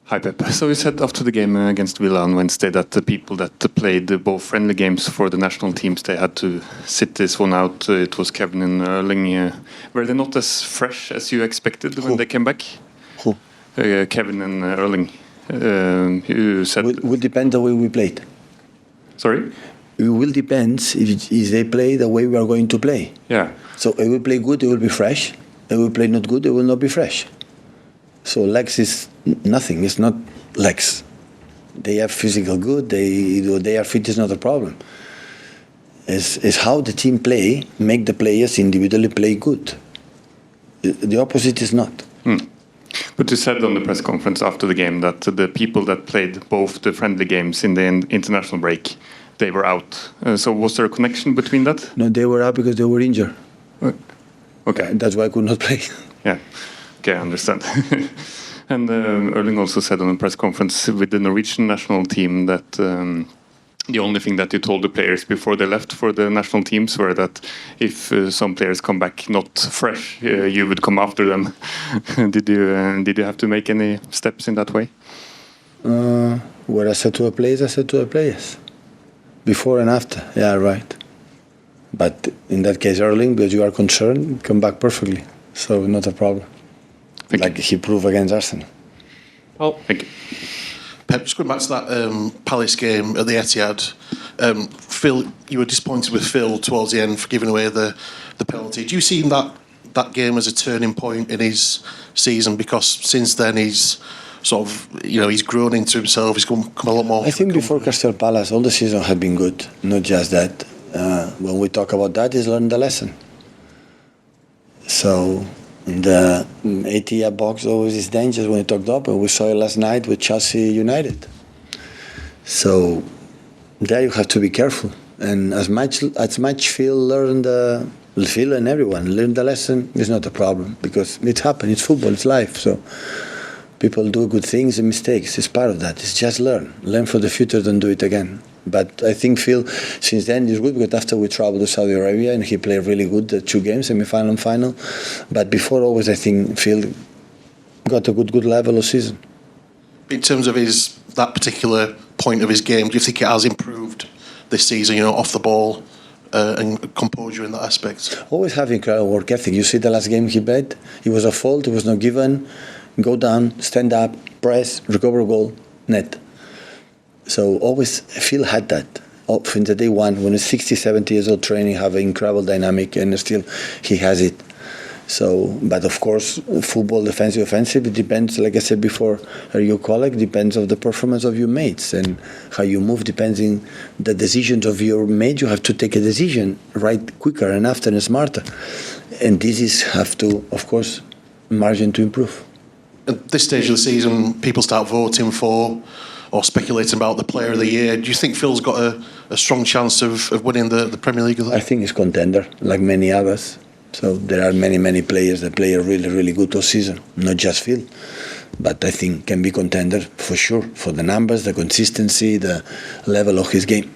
Hi Pep. So you said after the game against Villa on Wednesday that the people that played both friendly games for the national teams, they had to sit this one out. It was Kevin and Erling. Were they not as fresh as you expected when they came back? Who? Kevin and Erling. You said... It will depend the way we played. Sorry? It will depend if they play the way we are going to play. Yeah. So if we play good, it will be fresh. If we play not good, it will not be fresh. So legs is nothing. It's not legs. They are physical good. They are fit is not a problem. It's how the team play make the players individually play good. The opposite is not. But you said on the press conference after the game that the people that played both the friendly games in the international break, they were out. So was there a connection between that? No, they were out because they were injured. Okay. That's why I could not play. Yeah. Okay, I understand. And Erling also said on a press conference with the Norwegian national team that the only thing that you told the players before they left for the national teams were that if some players come back not fresh, you would come after them. Did you have to make any steps in that way? What I said to the players, before and after. Yeah, right. But in that case, Erling, because you are concerned, come back perfectly. So not a problem. Like he proved against Arsenal. Well, thank you. Pep, just going back to that Palace game at the Etihad, Phil, you were disappointed with Phil towards the end for giving away the penalty. Do you see that game as a turning point in his season? Because since then he's sort of, he's grown into himself. He's come a lot more. I think before Crystal Palace, all the season had been good. Not just that. When we talk about that, is learn the lesson. So. The ATM box always is dangerous when you talked up, and we saw it last night with Chelsea United. So there you have to be careful, and as much Phil and everyone learn the lesson is not a problem, because it happens. It's football, it's life. So people do good things and mistakes. It's part of that. It's just learn for the future. Don't do it again. But I think Phil, since then, is good, because after we traveled to Saudi Arabia and he played really good, the 2 games, semi-final and final. But before, always, I think Phil got a good level of season. In terms of that particular point of his game, do you think it has improved this season, off the ball and composure in that aspect? Always have incredible work ethic. You see the last game he played, it was a fault, it was not given, go down, stand up, press, recover goal, net. So always Phil had that from the day one, when he's 60, 70 years old, training, have an incredible dynamic, and still he has it. So, but of course, football, defensive, offensive, it depends, like I said before, your colleague, depends on the performance of your mates, and how you move depends on the decisions of your mate. You have to take a decision right quicker and after and smarter. And this have to, of course, margin to improve. At this stage of the season, people start voting for or speculating about the player of the year. Do you think Phil's got a strong chance of winning the Premier League? I think he's contender, like many others. So there are many players that play a really good all season, not just Phil. But I think can be contender for sure, for the numbers, the consistency, the level of his game.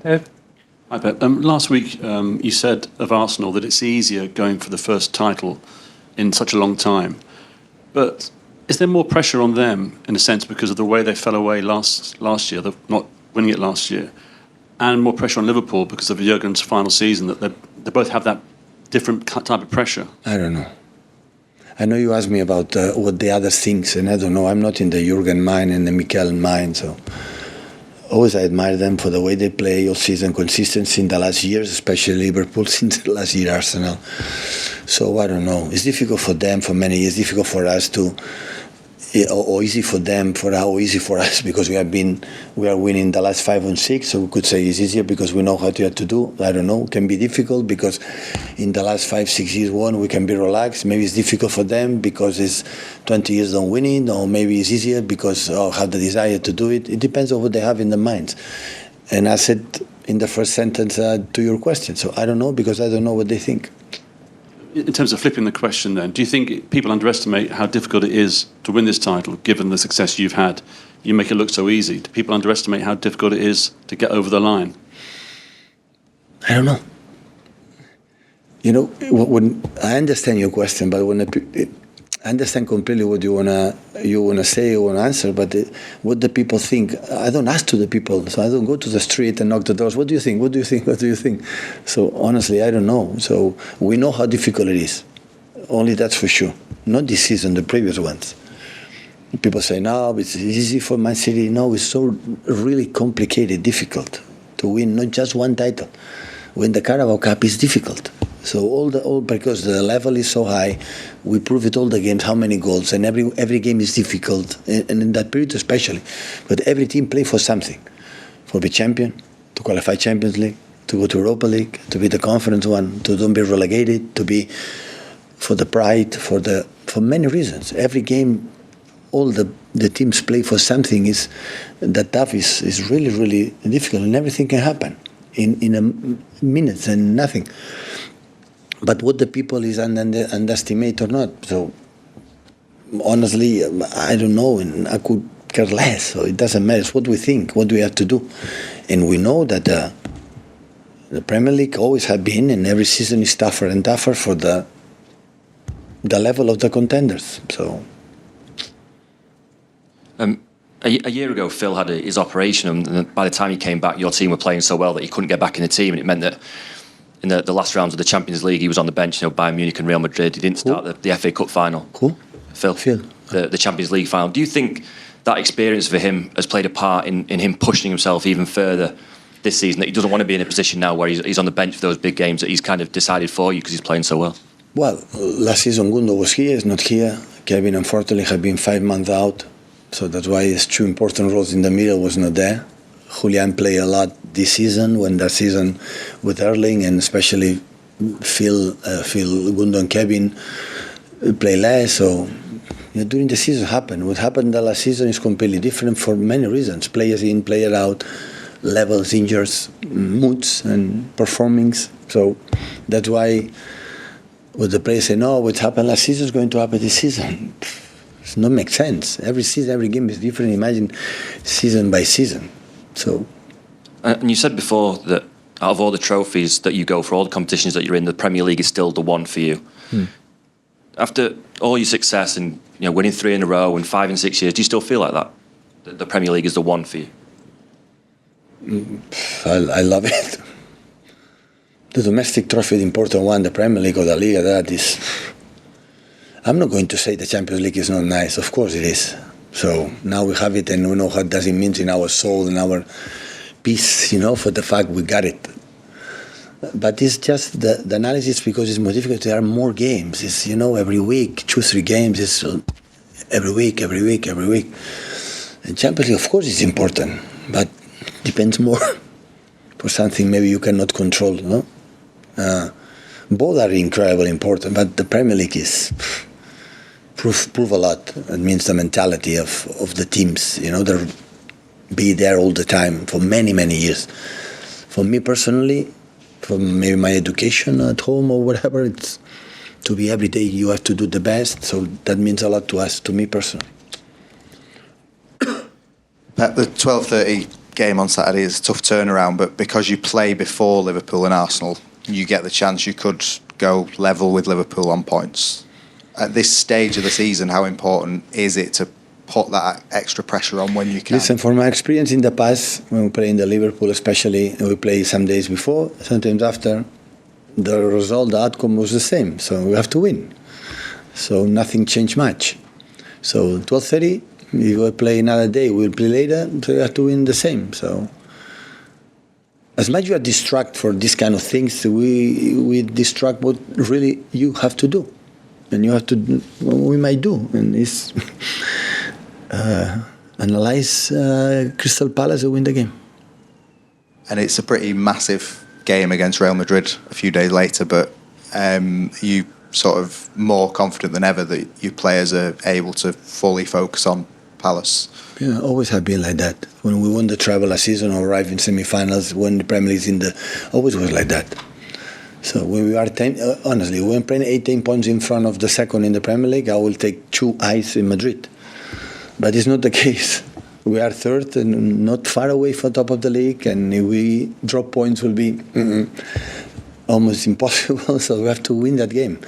Hi Pep. Last week you said of Arsenal that it's easier going for the first title in such a long time. But is there more pressure on them, in a sense, because of the way they fell away last year, not winning it last year, and more pressure on Liverpool because of Jurgen's final season, that they both have that different type of pressure? I don't know. I know you asked me about what the other thinks, and I don't know. I'm not in the Jurgen mind and the Mikel mind, so always I admire them for the way they play all season, consistency in the last years, especially Liverpool, since the last year Arsenal. So I don't know. It's difficult for them for many years, difficult for us to, or easy for them, for how easy for us, because we are winning the last 5 and 6, so we could say it's easier because we know how to do. I don't know. It can be difficult because in the last 5-6 years we can be relaxed. Maybe it's difficult for them because it's 20 years don't winning, or maybe it's easier because have the desire to do it. It depends on what they have in their minds. And I said in the first sentence to your question, so I don't know, because I don't know what they think. In terms of flipping the question then, do you think people underestimate how difficult it is to win this title, given the success you've had? You make it look so easy. Do people underestimate how difficult it is to get over the line? I don't know. When I understand your question, but when I understand completely what you wanna say or wanna answer, but what the people think, I don't ask to the people, so I don't go to the street and knock the doors. What do you think? What do you think? What do you think? So honestly, I don't know. So we know how difficult it is. Only that's for sure. Not this season, the previous ones. People say, no, it's easy for Man City. No, it's so really complicated, difficult to win not just one title. Win the Carabao Cup is difficult. So all because the level is so high, we prove it all the games, how many goals, and every game is difficult, and in that period especially. But every team play for something, for be champion, to qualify Champions League, to go to Europa League, to be the conference one, to don't be relegated, to be for the pride, for many reasons. Every game, all the teams play for something. Is that tough is really, really difficult, and everything can happen in a minute and nothing. But what the people is underestimate or not. So honestly, I don't know, and I could care less. So it doesn't matter. It's what we think, what we have to do, and we know that the Premier League always have been, and every season is tougher and tougher for the level of the contenders. So. A year ago, Phil had his operation, and by the time he came back, your team were playing so well that he couldn't get back in the team, and it meant that in the last rounds of the Champions League, he was on the bench, Bayern Munich and Real Madrid. He didn't start the FA Cup final. Who? Phil. The Champions League final. Do you think that experience for him has played a part in him pushing himself even further this season, that he doesn't want to be in a position now where he's on the bench for those big games that he's kind of decided for you because he's playing so well? Well, last season Gundo was here, is not here. Kevin, unfortunately, had been 5 months out. So that's why his 2 important roles in the middle was not there. Julian played a lot this season, when that season with Erling, and especially Phil, Gundo and Kevin play less. So during the season happened. What happened the last season is completely different for many reasons. Players in, player out, levels, injuries, moods and performings. So that's why when the players say, no, what happened last season is going to happen this season. It doesn't make sense. Every season, every game is different. Imagine season by season. So, and you said before that out of all the trophies that you go for, all the competitions that you're in, the Premier League is still the one for you. After all your success and winning 3 in a row and 5 in 6 years, do you still feel like that? That the Premier League is the one for you? I love it. The domestic trophy, the important one, the Premier League or the Liga, that is. I'm not going to say the Champions League is not nice. Of course it is. So now we have it, and we know what does it mean in our soul and our peace, for the fact we got it. But it's just the analysis, because it's more difficult. There are more games. It's, every week, 2-3 games. It's every week. And Champions League, of course, is important, but depends more for something maybe you cannot control, no? Both are incredibly important, but the Premier League is prove a lot. It means the mentality of the teams, they'll be there all the time for many, many years. For me personally, from maybe my education at home or whatever, it's to be every day you have to do the best, so that means a lot to us, to me personally. Pep, the 12:30 game on Saturday is a tough turnaround, but because you play before Liverpool and Arsenal, you get the chance you could go level with Liverpool on points. At this stage of the season, how important is it to put that extra pressure on when you can? Listen, from my experience in the past, when we play in the Liverpool especially, we play some days before, sometimes after, the result, the outcome was the same. So we have to win. So nothing changed much. So 12:30, we will play another day, we'll play later, so you have to win the same. So as much as you are distracted for these kind of things, we distract what really you have to do. And you have to, what we might do. And it's analyze Crystal Palace and win the game. And it's a pretty massive game against Real Madrid a few days later, but you sort of more confident than ever that your players are able to fully focus on Palace? Yeah, always have been like that. When we won the treble last season or arrived in semi-finals, when the Premier League is in the, always was like that. So when we are 10, honestly, when we're playing 18 points in front of the second in the Premier League, I will take 2 eyes in Madrid. But it's not the case. We are third and not far away from top of the league, and if we drop points, will be almost impossible. So we have to win that game.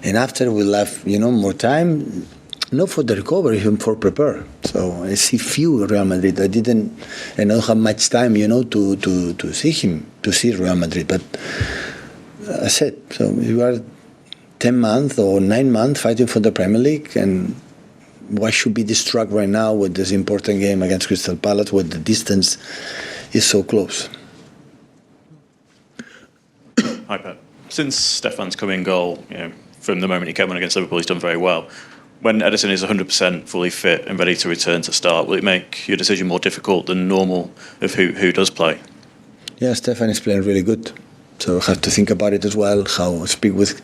And after we'll have, more time, not for the recovery, even for prepare. So I see few Real Madrid. I don't have much time, to see Real Madrid. But I said, so you are 10 months or 9 months fighting for the Premier League, and why should be distracted right now with this important game against Crystal Palace, where the distance is so close? Hi, Pep. Since Stefan's come in goal, from the moment he came on against Liverpool, he's done very well. When Ederson is 100% fully fit and ready to return to start, will it make your decision more difficult than normal of who does play? Yeah, Stefan is playing really good. So I have to think about it as well, how speak with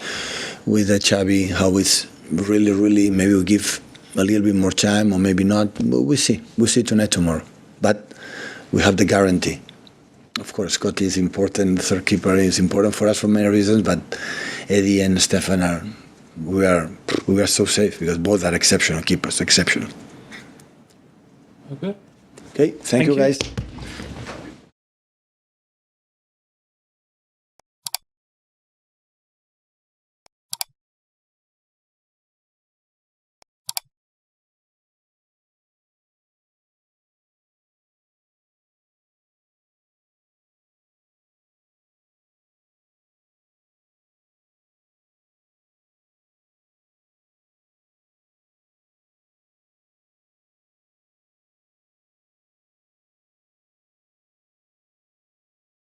Xavi, how it's really, maybe we'll give a little bit more time or maybe not. But we'll see. We'll see tonight, tomorrow. But we have the guarantee. Of course, Scotty is important. The third keeper is important for us for many reasons. But Eddie and Stefan we are so safe because both are exceptional keepers. Exceptional. Okay. Okay. Thank you, guys.